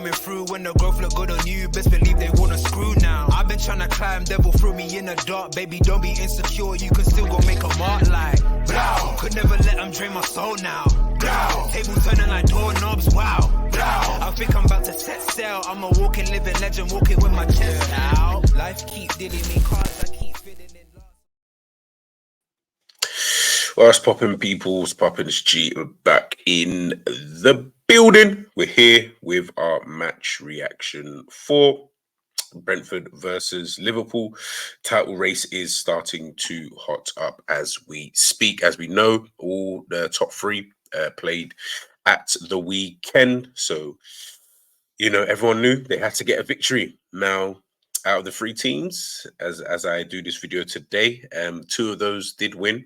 coming through when the growth look good on you. Best believe they wanna screw now. I've been trying to climb, devil threw me in the dark. Baby, don't be insecure, you can still go make a mark like blow. Could never let them drain my soul now. Blow. Table turning like doorknobs, wow. Blow. I think I'm about to set sail. I'm a walking, living legend, walking with my chest out. Life keep dealing me cards, I keep feeling it. Well, it's popping, people. It's popping. It's G. We're back in the building. We're here with our match reaction for Brentford versus Liverpool. Title race is starting to hot up as we speak. As we know, all the top three played at the weekend. So, you know, everyone knew they had to get a victory. Now, out of the three teams, as I do this video today, two of those did win.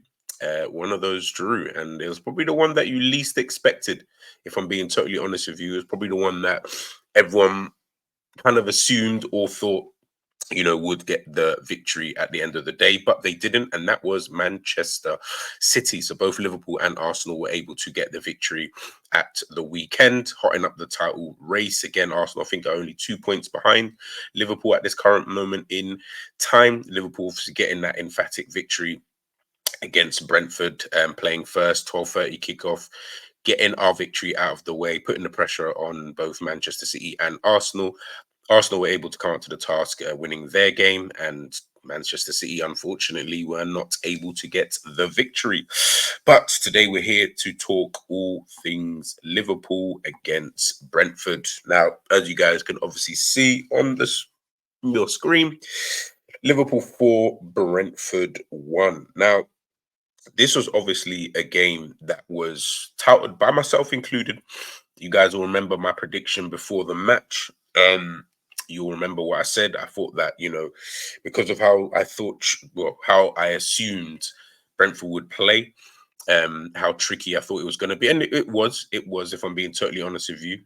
One of those drew, and it was probably the one that you least expected. If I'm being totally honest with you, it was probably the one that everyone kind of assumed or thought, you know, would get the victory at the end of the day, but they didn't, and that was Manchester City. So both Liverpool and Arsenal were able to get the victory at the weekend, hotting up the title race. Again, Arsenal, I think, are only 2 points behind Liverpool at this current moment in time. Liverpool getting that emphatic victory against Brentford, playing first, 12:30 kickoff, getting our victory out of the way, putting the pressure on both Manchester City and Arsenal. Arsenal were able to come up to the task, winning their game, and Manchester City, unfortunately, were not able to get the victory. But today we're here to talk all things Liverpool against Brentford. Now, as you guys can obviously see on your screen, Liverpool 4, Brentford 1. Now, this was obviously a game that was touted by myself included. You guys will remember my prediction before the match. You'll remember what I said. I thought that, you know, because of how I thought, well, how I assumed Brentford would play, how tricky I thought it was going to be. And it was, if I'm being totally honest with you.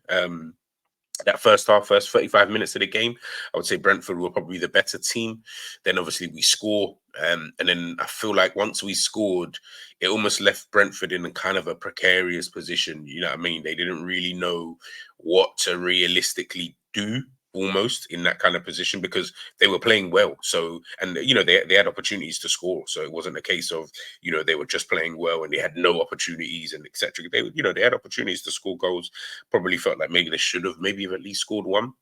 That first 35 minutes of the game, I would say Brentford were probably the better team. Then obviously we score. And then I feel like once we scored, it almost left Brentford in a kind of a precarious position. You know what I mean? They didn't really know what to realistically do almost in that kind of position because they were playing well. So, and, you know, they had opportunities to score. So it wasn't a case of, you know, they were just playing well and they had no opportunities and etc. They, you know, they had opportunities to score goals. Probably felt like maybe they should have maybe at least scored one.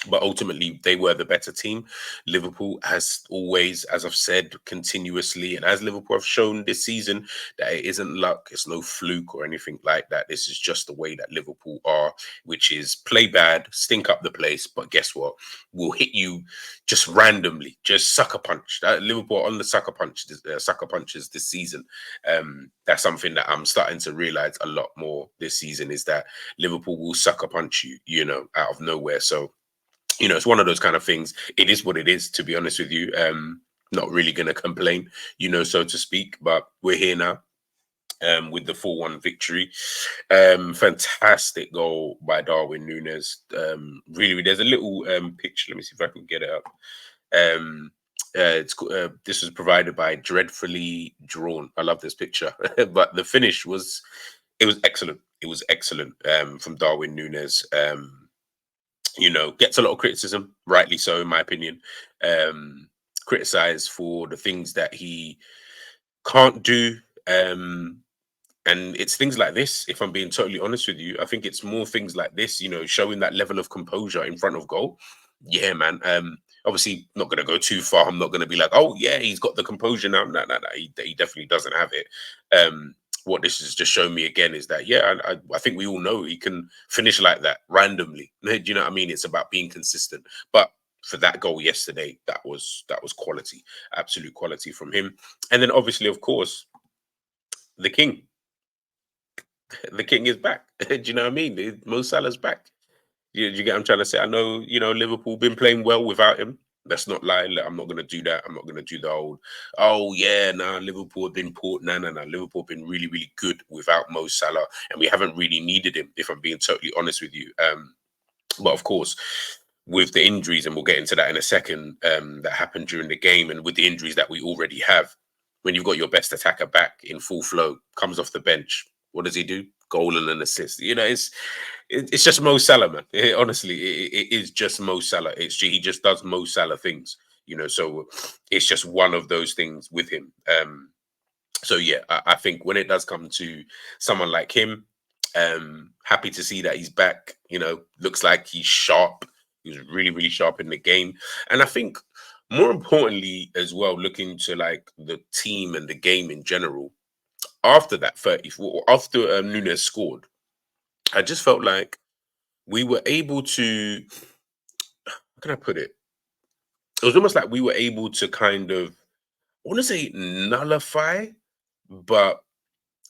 But ultimately, they were the better team. Liverpool, as always, as I've said continuously, and as Liverpool have shown this season, that it isn't luck, it's no fluke or anything like that. This is just the way that Liverpool are, which is play bad, stink up the place, but guess what? We'll hit you just randomly, just sucker punch. Liverpool on the sucker punches this season. That's something that I'm starting to realize a lot more this season, is that Liverpool will sucker punch you, you know, out of nowhere. So, you know, it's one of those kind of things. It is what it is, to be honest with you. Not really going to complain, you know, so to speak. But we're here now with the 4-1 victory. Fantastic goal by Darwin Núñez. Really, there's a little picture. Let me see if I can get it up. This was provided by Dreadfully Drawn. I love this picture. But the finish was excellent. It was excellent from Darwin Núñez. You know, gets a lot of criticism, rightly so, in my opinion. Criticized for the things that he can't do. And it's things like this, if I'm being totally honest with you. I think it's more things like this, you know, showing that level of composure in front of goal. Yeah, man. Obviously, not going to go too far. I'm not going to be like, oh, yeah, he's got the composure now. No. He definitely doesn't have it. What this has just shown me again is that, yeah, I think we all know he can finish like that randomly. Do you know what I mean? It's about being consistent. But for that goal yesterday, that was quality, absolute quality from him. And then obviously, of course, the king. The king is back. Do you know what I mean? Mo Salah's back. You get what I'm trying to say? I know, you know, Liverpool been playing well without him. Let's not lie. I'm not going to do that. I'm not going to do the old, oh, yeah, Liverpool have been poor. No. Liverpool have been really, really good without Mo Salah. And we haven't really needed him, if I'm being totally honest with you. But of course, with the injuries, and we'll get into that in a second, that happened during the game, and with the injuries that we already have, when you've got your best attacker back in full flow, comes off the bench, What does he do? Goal and an assist. You know, it's just Mo Salah, man. Honestly, it is just Mo Salah. He just does Mo Salah things. You know, so it's just one of those things with him. So yeah, I think when it does come to someone like him, happy to see that he's back. You know, looks like he's sharp. He was really, really sharp in the game, and I think more importantly as well, looking to like the team and the game in general. After that 34, after Nunes scored, I just felt like we were able to. How can I put it? It was almost like we were able to kind of, I want to say nullify, but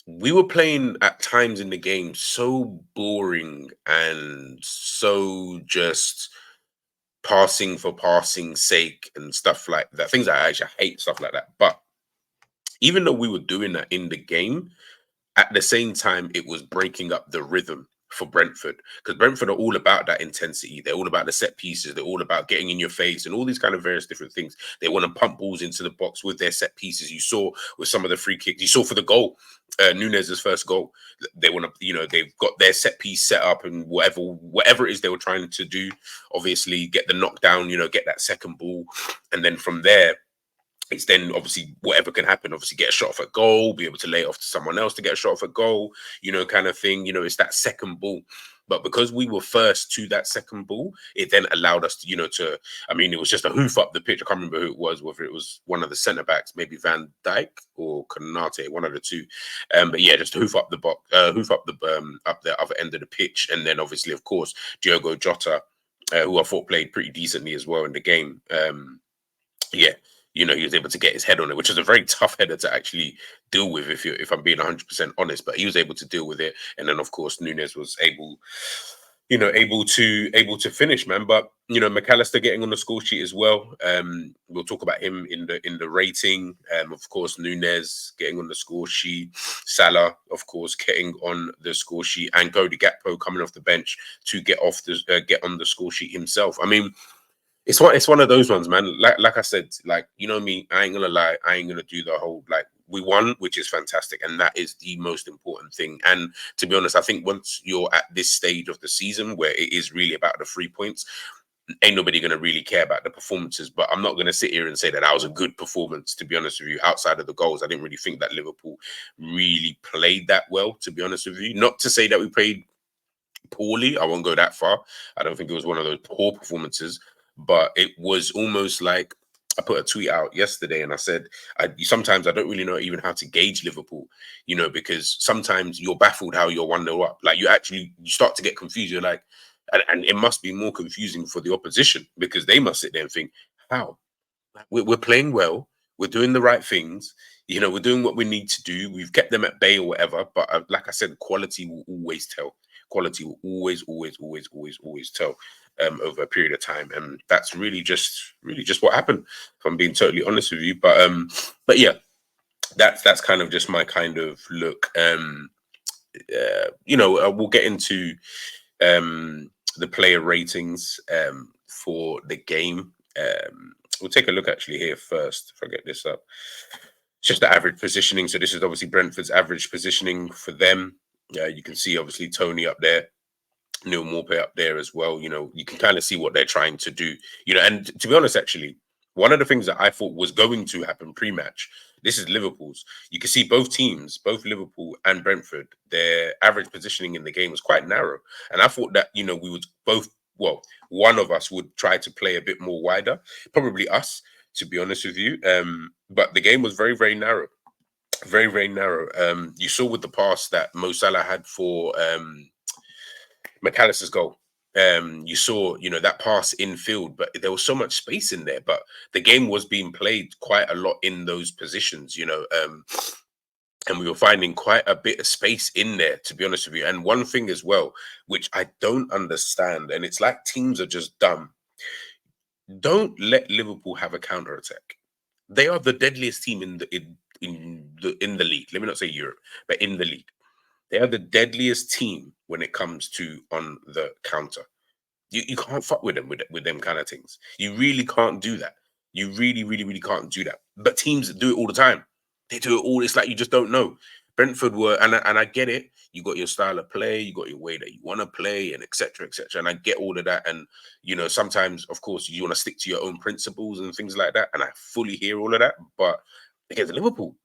we were playing at times in the game so boring and so just passing for passing sake and stuff like that. Things I actually hate stuff like that. But even though we were doing that in the game, at the same time, it was breaking up the rhythm for Brentford because Brentford are all about that intensity. They're all about the set pieces. They're all about getting in your face and all these kind of various different things. They want to pump balls into the box with their set pieces. You saw with some of the free kicks. You saw for the goal, Nunes' first goal. They want to, you know, they've got their set piece set up and whatever it is they were trying to do. Obviously, get the knockdown. You know, get that second ball, and then from there it's then obviously whatever can happen. Obviously, get a shot off a goal, be able to lay it off to someone else to get a shot off a goal, you know, kind of thing. You know, it's that second ball. But because we were first to that second ball, it then allowed us to, you know, I mean, it was just a hoof up the pitch. I can't remember who it was, whether it was one of the centre backs, maybe Van Dijk or Konate, one of the two. But yeah, just hoof up the box, hoof up up the other end of the pitch. And then obviously, of course, Diogo Jota, who I thought played pretty decently as well in the game. Yeah, you know, he was able to get his head on it, which was a very tough header to actually deal with, if I'm being 100% honest. But he was able to deal with it, and then of course Nunes was able, you know, able to finish, man. But you know, McAllister getting on the score sheet as well. We'll talk about him in the rating. Of course, Nunes getting on the score sheet, Salah, of course, getting on the score sheet, and Cody Gakpo coming off the bench to get on the score sheet himself. I mean, it's one of those ones, man. Like I said, like, you know me, I ain't gonna lie, I ain't gonna do the whole like we won, which is fantastic, and that is the most important thing. And to be honest, I think once you're at this stage of the season where it is really about the 3 points, ain't nobody gonna really care about the performances. But I'm not gonna sit here and say that was a good performance. To be honest with you, outside of the goals, I didn't really think that Liverpool really played that well. To be honest with you, not to say that we played poorly. I won't go that far. I don't think it was one of those poor performances, but it was almost like I put a tweet out yesterday and I said, sometimes I don't really know even how to gauge Liverpool, you know, because sometimes you're baffled how you're 1-0 up. Like you start to get confused. You're like, and it must be more confusing for the opposition because they must sit there and think, how? We're playing well. We're doing the right things. You know, we're doing what we need to do. We've kept them at bay or whatever. But like I said, quality will always tell. Quality will always, always, always, always, always tell over a period of time. And that's really just what happened, if I'm being totally honest with you. But yeah, that's kind of just my kind of look. You know, we'll get into the player ratings for the game. We'll take a look actually here first, if I get this up. It's just the average positioning. So this is obviously Brentford's average positioning for them. You can see obviously Tony up there, Neil Maupay up there as well. You know, you can kind of see what they're trying to do. You know, and to be honest, actually, one of the things that I thought was going to happen pre-match, this is Liverpool's. You can see both teams, both Liverpool and Brentford, their average positioning in the game was quite narrow. And I thought that, you know, we would both, well, one of us would try to play a bit more wider, probably us, to be honest with you. But the game was very, very narrow. Very, very narrow. You saw with the pass that Mo Salah had for McAllister's goal. You saw, you know, that pass infield, but there was so much space in there. But the game was being played quite a lot in those positions, you know, and we were finding quite a bit of space in there, to be honest with you. And one thing as well, which I don't understand, and it's like teams are just dumb. Don't let Liverpool have a counter attack. They are the deadliest team in the league. Let me not say Europe, but in the league. They are the deadliest team when it comes to on the counter. You can't fuck with them with them kind of things. You really can't do that. You really, really, really can't do that. But teams do it all the time. They do it all. It's like you just don't know. Brentford were, and I get it. You got your style of play, you got your way that you want to play, and etc. etc. And I get all of that. And sometimes, of course, you want to stick to your own principles and things like that. And I fully hear all of that. But against Liverpool,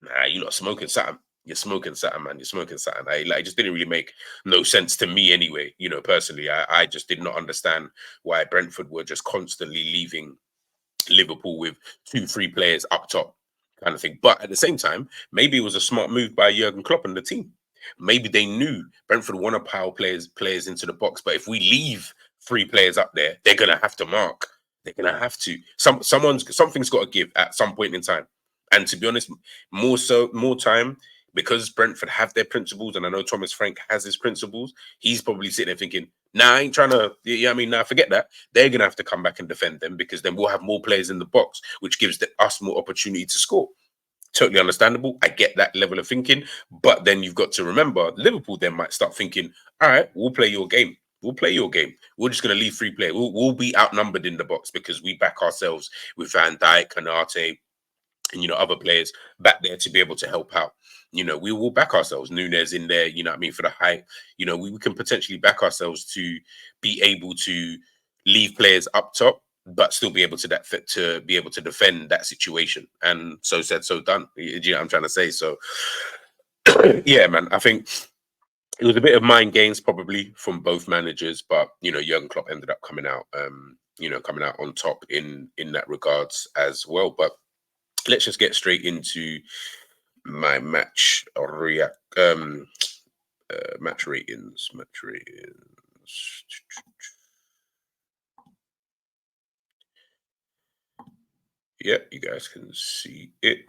nah, you're not smoking something. You're smoking something, man. You're smoking something. It just didn't really make no sense to me anyway. Personally, I just did not understand why Brentford were just constantly leaving Liverpool with 2, 3 players up top, kind of thing. But at the same time, maybe it was a smart move by Jurgen Klopp and the team. Maybe they knew Brentford want to pile players into the box, but if we leave 3 players up there, they're gonna have to mark. They're gonna have to. Something's got to give at some point in time. And to be honest, more time because Brentford have their principles, and I know Thomas Frank has his principles. He's probably sitting there thinking, "Nah, I ain't trying to. Yeah, I mean, nah, forget that. They're gonna have to come back and defend them because then we'll have more players in the box, which gives us more opportunity to score." Totally understandable. I get that level of thinking, but then you've got to remember Liverpool then might start thinking, "All right, we'll play your game. We'll play your game. We're just going to leave 3 players. We'll be outnumbered in the box because we back ourselves with Van Dijk, Kanate, and other players back there to be able to help out. We will back ourselves. Nunes in there, what I mean, for the height. We can potentially back ourselves to be able to leave players up top, but still be able to be able to defend that situation. And so said, so done. You know what I'm trying to say? So yeah, man, I think it was a bit of mind games probably from both managers, but Jurgen Klopp ended up coming out coming out on top in that regards as well. But let's just get straight into my match ratings. Yeah, you guys can see it.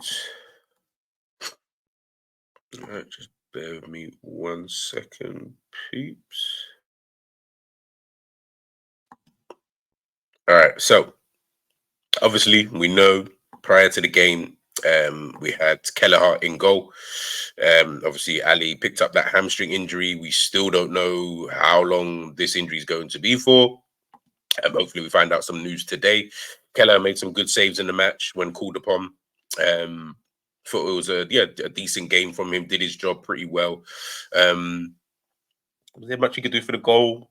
All right, just bear with me 1 second, peeps. All right, so obviously we know prior to the game, we had Kelleher in goal. Obviously, Ali picked up that hamstring injury. We still don't know how long this injury is going to be for. Hopefully, we find out some news today. Kelleher made some good saves in the match when called upon. Thought it was a decent game from him. Did his job pretty well. Was there much he could do for the goal?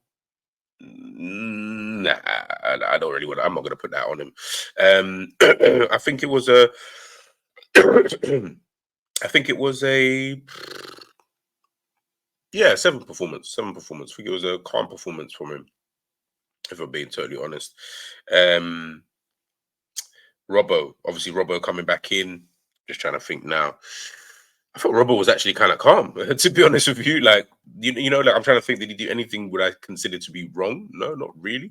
Nah, I don't really want. I'm not going to put that on him. I think it was a. I think it was a 7 performance. 7 performance. I think it was a calm performance from him, if I'm being totally honest. Obviously Robbo coming back in. Just trying to think now. I thought Robbo was actually kind of calm, to be honest with you. Like, like I'm trying to think, did he do anything would I consider to be wrong? No, not really.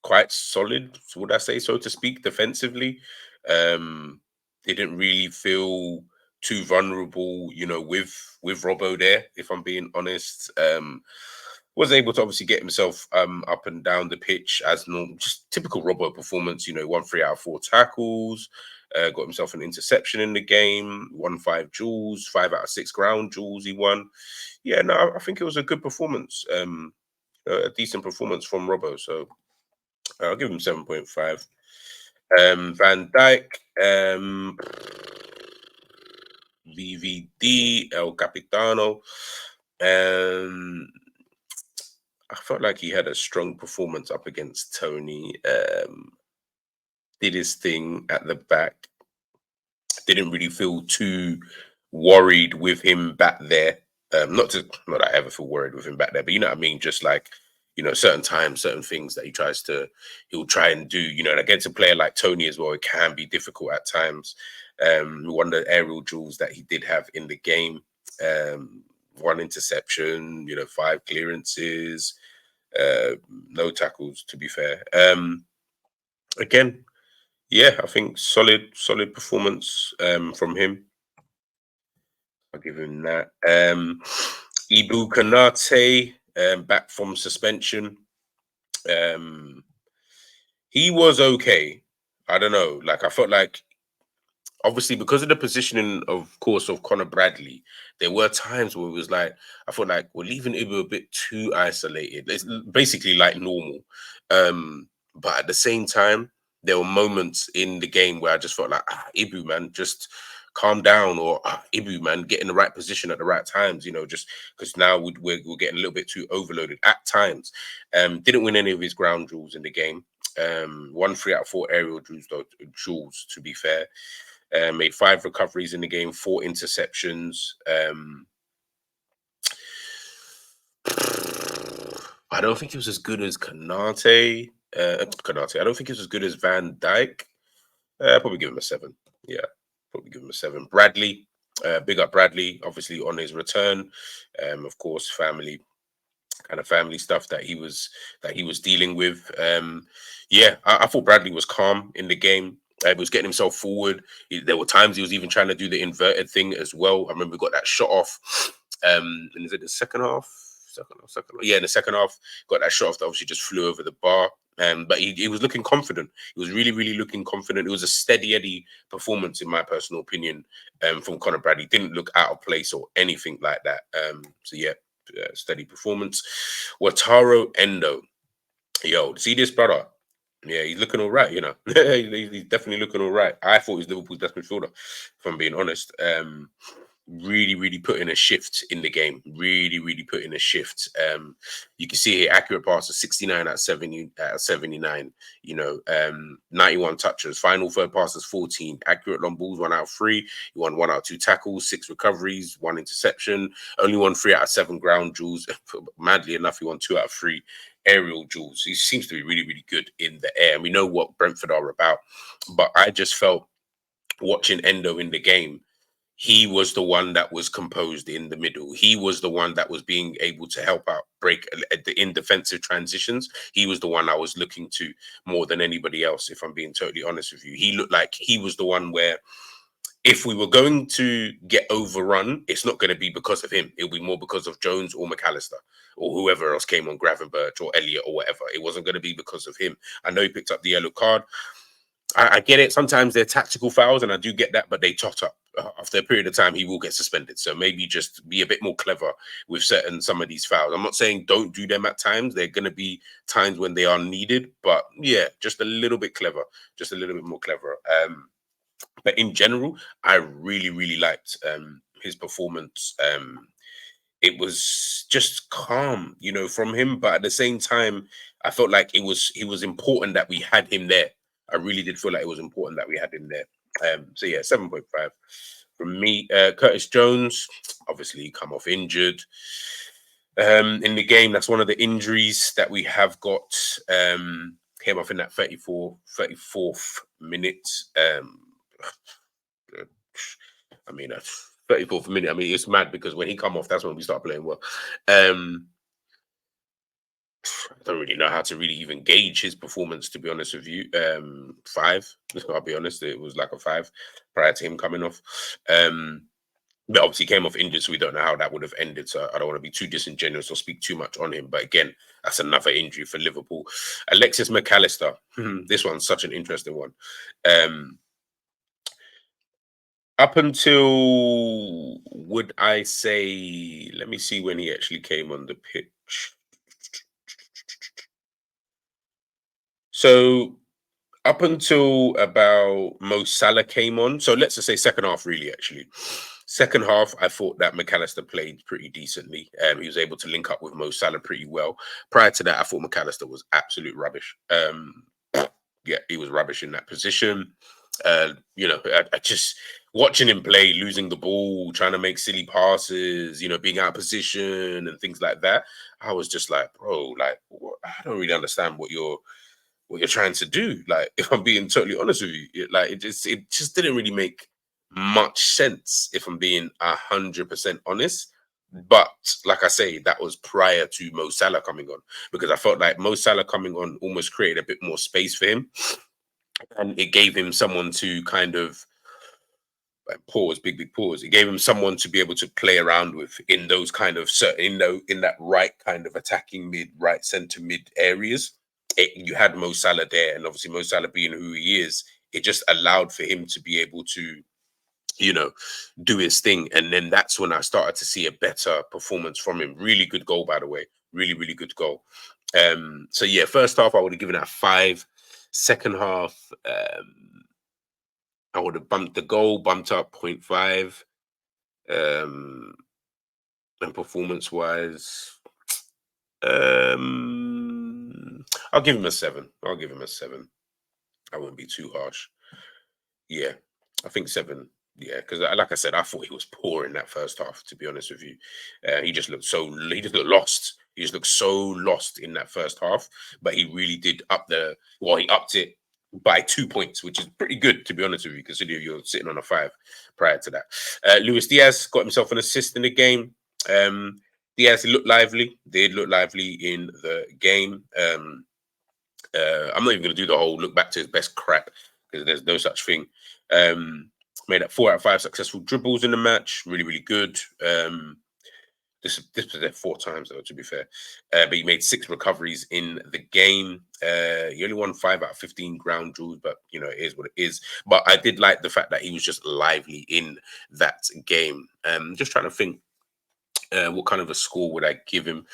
Quite solid, would I say, so to speak, defensively. Didn't really feel too vulnerable, with Robbo there, if I'm being honest. Was able to obviously get himself up and down the pitch as normal, just typical Robbo performance. Won 3 out of 4 tackles, got himself an interception in the game, won 5 duels, 5 out of 6 ground duels he won. Yeah, no, I think it was a good performance, a decent performance from Robbo. So I'll give him 7.5. Van Dijk, VVD, El Capitano. I felt like he had a strong performance up against Tony. Did his thing at the back. Didn't really feel too worried with him back there. Not that I ever feel worried with him back there, but you know what I mean? Just like, certain times, certain things that he'll try and do, and against a player like Tony as well, it can be difficult at times. One of the aerial duels that he did have in the game, 1 interception, 5 clearances, no tackles, to be fair. Again, yeah, I think solid performance from him. I'll give him that. Ibu Kanate, back from suspension. He was okay. I don't know. Like, I felt like, obviously, because of the positioning, of course, of Conor Bradley, there were times where it was like, I felt like we're leaving Ibu a bit too isolated. It's basically like normal. But at the same time, there were moments in the game where I just felt like, Ibu, man, just calm down, or Ibu, man, get in the right position at the right times, just because now we're getting a little bit too overloaded at times. Didn't win any of his ground duels in the game. Won 3 out of 4 aerial duels, though, duels, to be fair. Made 5 recoveries in the game, 4 interceptions. I don't think he was as good as Kanate. Kanate. I don't think he was as good as Van Dijk. Probably give him a 7. Yeah, probably give him a 7. Bradley, big up Bradley, obviously on his return. Of course, family stuff that he was dealing with. I thought Bradley was calm in the game. He was getting himself forward. There were times he was even trying to do the inverted thing as well. I remember we got that shot off. And is it the second half? Yeah, in the second half, got that shot off that obviously just flew over the bar. But he was looking confident. He was really, really looking confident. It was a steady Eddie performance, in my personal opinion, from Conor Bradley. Didn't look out of place or anything like that. Steady performance. Wataru Endo. Yo, see this brother? Yeah, he's looking all right, he's definitely looking all right. I thought he was Liverpool's best midfielder, if I'm being honest. Really, really put in a shift in the game. Really, really put in a shift. You can see here, accurate passes, 69 out of 79, 91 touches. Final third passes, 14. Accurate long balls, 1 out of 3. He won 1 out of 2 tackles, 6 recoveries, 1 interception. Only won 3 out of 7 ground duels. Madly enough, he won 2 out of 3 aerial duels. He seems to be really, really good in the air. And we know what Brentford are about. But I just felt, watching Endo in the game, he was the one that was composed in the middle. He was the one that was being able to help out, break in defensive transitions. He was the one I was looking to more than anybody else, if I'm being totally honest with you. He looked like he was the one where, if we were going to get overrun, it's not going to be because of him. It'll be more because of Jones or McAllister or whoever else came on, Gravenberch or Elliott or whatever. It wasn't going to be because of him. I know he picked up the yellow card. I get it. Sometimes they're tactical fouls, and I do get that, but they tot up. After a period of time, he will get suspended. So maybe just be a bit more clever with some of these fouls. I'm not saying don't do them at times. There are going to be times when they are needed, but yeah, just a little bit clever, just a little bit more clever. But in general, I really, really liked his performance. It was just calm, from him. But at the same time, I felt like it was important that we had him there. I really did feel like it was important that we had him there. 7.5 from me. Curtis Jones, obviously come off injured. In the game, that's one of the injuries that we have got. Came off in that 34th minute. 34th minute. I mean, it's mad because when he come off, that's when we start playing well. I don't really know how to really even gauge his performance, to be honest with you. 5, I'll be honest, it was like a 5 prior to him coming off. But obviously came off injured, so we don't know how that would have ended. So I don't want to be too disingenuous or speak too much on him. But again, that's another injury for Liverpool. Alexis McAllister. This one's such an interesting one. Up until, would I say, let me see when he actually came on the pitch. So up until about Mo Salah came on, so let's just say second half, really, actually. Second half, I thought that McAllister played pretty decently. He was able to link up with Mo Salah pretty well. Prior to that, I thought McAllister was absolute rubbish. He was rubbish in that position. I just, watching him play, losing the ball, trying to make silly passes, being out of position and things like that. I was just like, bro, like, I don't really understand what you're trying to do. Like, if I'm being totally honest with you, it just didn't really make much sense, if I'm being 100% honest. But like I say, that was prior to Mo Salah coming on, because I felt like Mo Salah coming on almost created a bit more space for him, and it gave him someone to kind of pause, big pause. It gave him someone to be able to play around with in those kind of certain, in that right kind of attacking right centre mid areas. You had Mo Salah there, and obviously Mo Salah being who he is, it just allowed for him to be able to, do his thing. And then that's when I started to see a better performance from him. Really good goal, by the way. Really, really good goal. First half I would have given it a 5. Second half, I would have bumped the goal, bumped up 0.5. And performance-wise, I'll give him a 7. I'll give him a 7. I wouldn't be too harsh. Yeah, I think 7. Yeah, because like I said, I thought he was poor in that first half. To be honest with you, he just looked lost. He just looked so lost in that first half. But he really did he upped it by 2 points, which is pretty good, to be honest with you, considering you're sitting on a 5 prior to that. Luis Diaz got himself an assist in the game. Diaz looked lively. Did look lively in the game. I'm not even going to do the whole look back to his best crap because there's no such thing. Made up 4 out of 5 successful dribbles in the match. Really, really good. This was there 4 times though, to be fair. But he made 6 recoveries in the game. He only won 5 out of 15 ground duels, but it is what it is. But I did like the fact that he was just lively in that game. Just trying to think, what kind of a score would I give him?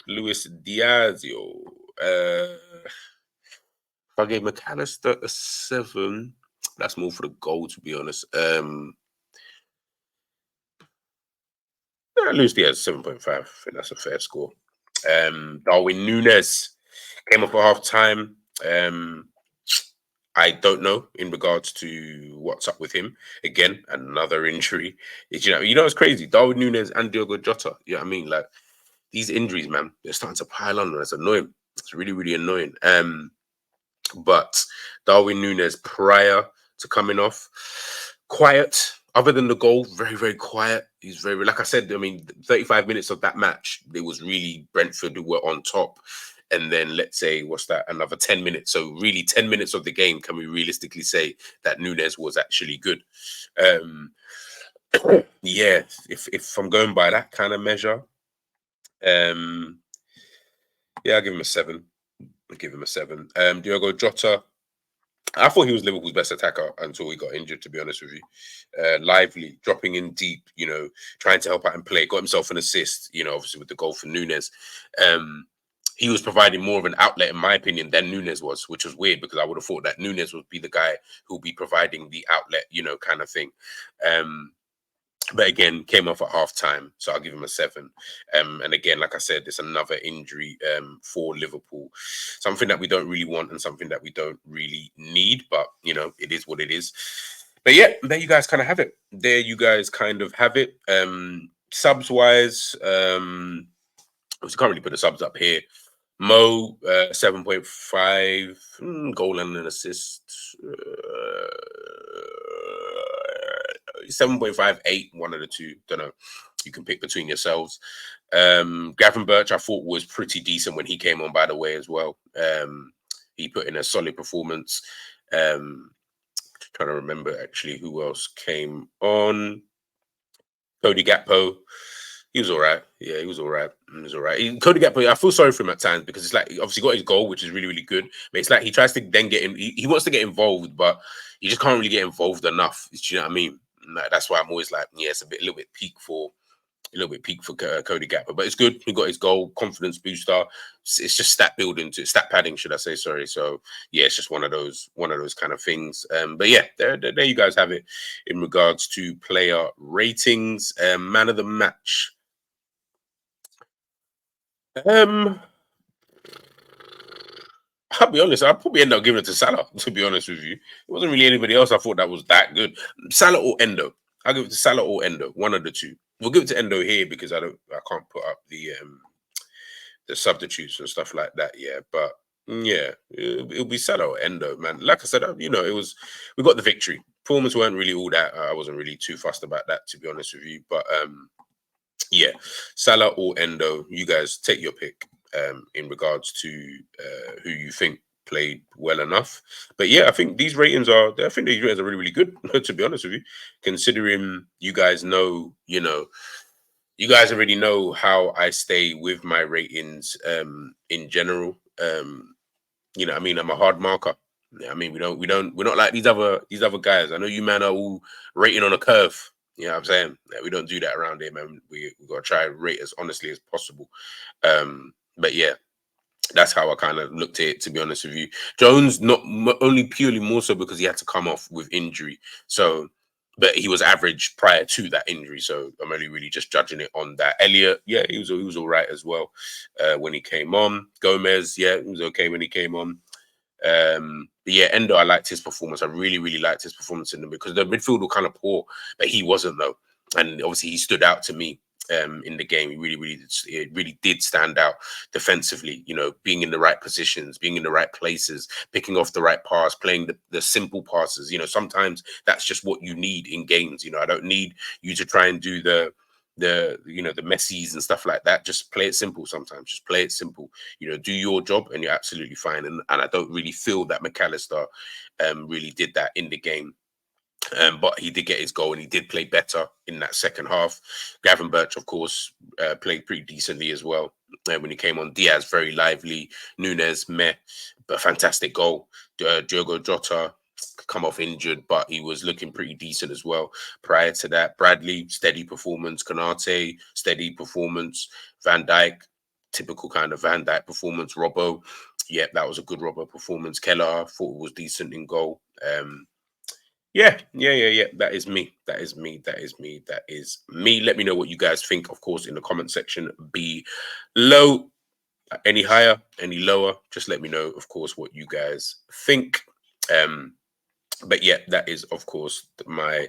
Luis Diaz, if I gave McAllister a 7, that's more for the goal, to be honest. Luis Diaz 7.5. I think that's a fair score. Darwin Núñez came up at half time. I don't know in regards to what's up with him. Again, another injury. It's crazy. Darwin Núñez and Diogo Jota. You know what I mean? Like, these injuries, man, they're starting to pile on. It's annoying. It's really, really annoying. But Darwin Núñez, prior to coming off, quiet. Other than the goal, very, very quiet. He's very, like I said, 35 minutes of that match, it was really Brentford who were on top. And then let's say, another 10 minutes. So really 10 minutes of the game, can we realistically say that Núñez was actually good? Yeah, if I'm going by that kind of measure, yeah, I'll give him a 7. Diogo Jota, I thought he was Liverpool's best attacker until he got injured, to be honest with you. Lively, dropping in deep, trying to help out and play. Got himself an assist, obviously with the goal for Núñez. He was providing more of an outlet, in my opinion, than Núñez was, which was weird because I would have thought that Núñez would be the guy who would be providing the outlet, kind of thing. But again, came off at half time, so I'll give him a 7. And again, like I said, it's another injury for Liverpool. Something that we don't really want and something that we don't really need, but, it is what it is. But yeah, there you guys kind of have it. Subs-wise, we can't really put the subs up here. Mo, 7.5, goal and an assist. 7.58, one of the two. Don't know. You can pick between yourselves. Gavin Birch, I thought was pretty decent when he came on, by the way, as well. He put in a solid performance. Trying to remember actually who else came on. Cody Gakpo. He was all right. Yeah, he was all right. Cody Gakpo, I feel sorry for him at times because it's like he obviously got his goal, which is really, really good. But it's like he tries to then get in. He wants to get involved, but he just can't really get involved enough. Do you know what I mean? Like, that's why I'm always like, yeah, it's a little bit peak for Cody Gakpo, but it's good. He got his goal, confidence booster. It's just stat padding, should I say? Sorry. So yeah, it's just one of those kind of things. But yeah, there you guys have it in regards to player ratings. Man of the match. I'll be honest, I'll probably end up giving it to Salah, to be honest with you. It wasn't really anybody else I thought that was that good. Salah or Endo. I'll give it to Salah or Endo, one of the two. We'll give it to Endo here because I can't put up the substitutes and stuff like that. Yeah, but yeah, it'll be Salah or Endo, man. Like I said, we got the victory. Performance weren't really all that. I wasn't really too fussed about that, to be honest with you. But yeah, Salah or Endo, you guys take your pick in regards to who you think played well enough. But yeah, I think these ratings are really, really good, to be honest with you, considering you guys know, you guys already know how I stay with my ratings in general. You know what I mean? I'm a hard marker. Yeah, I mean, we're not like these other guys. I know you man are all rating on a curve. You know what I'm saying? Yeah, we don't do that around here, man. We got to try and rate as honestly as possible. But yeah, That's how I kind of looked at it, to be honest with you. Jones, not only purely more so because he had to come off with injury. So, but he was average prior to that injury. So I'm only really just judging it on that. Elliot, yeah, he was all right as well when he came on. Gomez, yeah, he was okay when he came on. But yeah, Endo, I liked his performance. I really, really liked his performance in them because the midfield were kind of poor, but he wasn't though. And obviously, he stood out to me in the game. He it really did stand out defensively. You know, being in the right positions, being in the right places, picking off the right pass, playing the simple passes. You know, sometimes that's just what you need in games. You know, I don't need you to try and do the the Messis and stuff like that. Just play it simple sometimes. Just play it simple. You know, do your job and you're absolutely fine. And I don't really feel that McAllister really did that in the game. But he did get his goal and he did play better in that second half. Gavin Birch, of course, played pretty decently as well. When he came on, Diaz, very lively. Nunes, meh, but fantastic goal. Diogo Jota, come off injured, but he was looking pretty decent as well. Prior to that, Bradley, steady performance. Kanate, steady performance. Van Dijk, typical kind of Van Dijk performance. Robbo, yeah, that was a good Robbo performance. Keller, thought was decent in goal. Yeah. That is me. That is me. That is me. That is me. Let me know what you guys think, of course, in the comment section below. Any higher, any lower, just let me know, of course, what you guys think. But yeah, that is, of course, my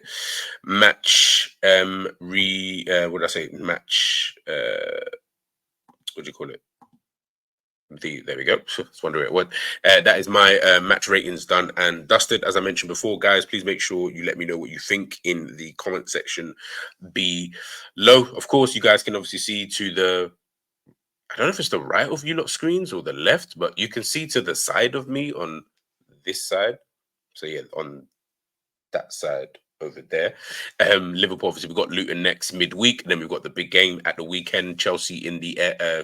match what did I say? Match what do you call it? There we go. Just wondering what. That is my match ratings done and dusted. As I mentioned before, guys, please make sure you let me know what you think in the comment section below. Of course, you guys can obviously see to the, I don't know if it's the right of you lot screens or the left, but you can see to the side of me on this side. So yeah, on that side over there. Liverpool, obviously, we've got Luton next midweek. And then we've got the big game at the weekend, Chelsea in the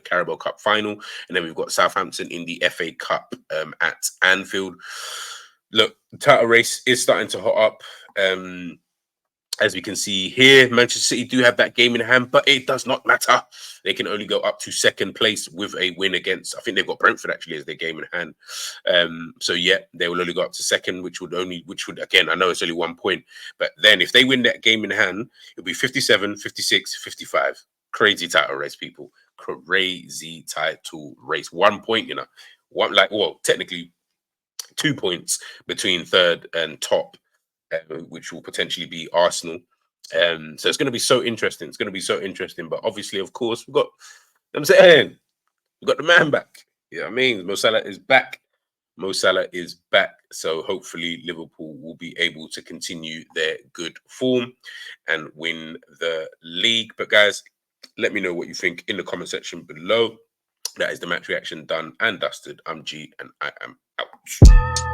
Carabao Cup final. And then we've got Southampton in the FA Cup at Anfield. Look, the title race is starting to hot up. As we can see here, Manchester City do have that game in hand, but it does not matter. They can only go up to second place with a win against, I think they've got Brentford actually as their game in hand. So yeah, they will only go up to second, which would again, I know it's only 1 point, but then if they win that game in hand, it'll be 57, 56, 55. Crazy title race, people. Crazy title race. 1 point, you know, technically 2 points between third and top, which will potentially be Arsenal. So it's going to be so interesting. It's going to be so interesting. But obviously, of course, we've got, I'm saying, we've got the man back. You know what I mean? Mo Salah is back. Mo Salah is back. So hopefully Liverpool will be able to continue their good form and win the league. But guys, let me know what you think in the comment section below. That is the match reaction done and dusted. I'm G and I am out.